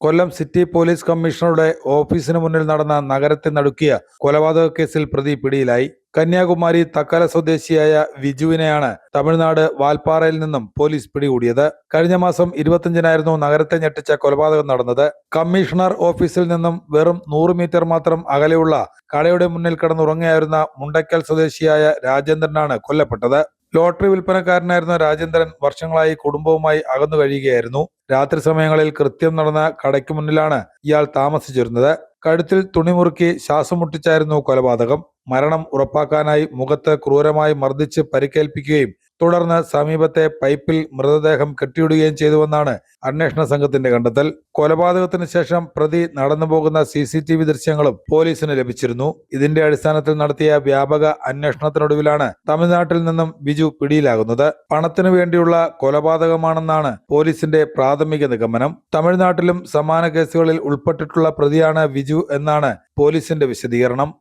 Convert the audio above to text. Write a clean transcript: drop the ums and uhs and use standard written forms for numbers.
കൊല്ലം city police കമ്മീഷണറുടെ ഓഫീസിന് മുന്നിൽ നടന്ന നഗരത്തെ നടുക്കിയ കൊലപാതക കേസിൽ പ്രതി പിടിയിലായി. കന്യാകുമാരി തക്കല സ്വദേശിയായ വിജുവിനെയാണ് തമിഴ്നാട് വാൽപ്പാറയിൽ നിന്നും പോലീസ് പിടികൂടിയത്. കഴിഞ്ഞ മാസം 25-നായിരുന്നു നഗരത്തെ ഞെട്ടിച്ച കൊലപാതകം നടന്നത്. കമ്മീഷണർ ഓഫീസിൽ നിന്നും വെറും 100 മീറ്റർ മാത്രം അകലെയുള്ള കടയുടെ മുന്നിൽ കിടന്നുറങ്ങുകയായിരുന്ന മുണ്ടയ്ക്കൽ സ്വദേശിയായ രാജേന്ദ്രനാണ് കൊല്ലപ്പെട്ടത്. ലോട്ടറി വിൽപ്പനക്കാരനായിരുന്ന രാജേന്ദ്രൻ വർഷങ്ങളായി കുടുംബവുമായി അകന്നു കഴിയുകയായിരുന്നു. രാത്രി സമയങ്ങളിൽ കൃത്യം നടന്ന കടയ്ക്ക് മുന്നിലാണ് ഇയാൾ താമസിച്ചിരുന്നത്. കഴുത്തിൽ തുണി മുറുക്കി ശ്വാസം മുട്ടിച്ചായിരുന്നു കൊലപാതകം. മരണം ഉറപ്പാക്കാനായി മുഖത്ത് ക്രൂരമായി മർദ്ദിച്ച് പരിക്കേൽപ്പിക്കുകയും തുടർന്ന് സമീപത്തെ പൈപ്പിൽ മൃതദേഹം കെട്ടിയിടുകയും ചെയ്തുവെന്നാണ് അന്വേഷണ സംഘത്തിന്റെ കണ്ടെത്തൽ. കൊലപാതകത്തിന് ശേഷം പ്രതി നടന്നുപോകുന്ന CCTV ദൃശ്യങ്ങളും പോലീസിന് ലഭിച്ചിരുന്നു. ഇതിന്റെ അടിസ്ഥാനത്തിൽ നടത്തിയ വ്യാപക അന്വേഷണത്തിനൊടുവിലാണ് തമിഴ്നാട്ടിൽ നിന്നും ബിജു പിടിയിലാകുന്നത്. പണത്തിനു വേണ്ടിയുള്ള കൊലപാതകമാണെന്നാണ് പോലീസിന്റെ പ്രാഥമിക നിഗമനം. തമിഴ്നാട്ടിലും സമാന കേസുകളിൽ ഉൾപ്പെട്ടിട്ടുള്ള പ്രതിയാണ് വിജു എന്നാണ് പോലീസിന്റെ വിശദീകരണം.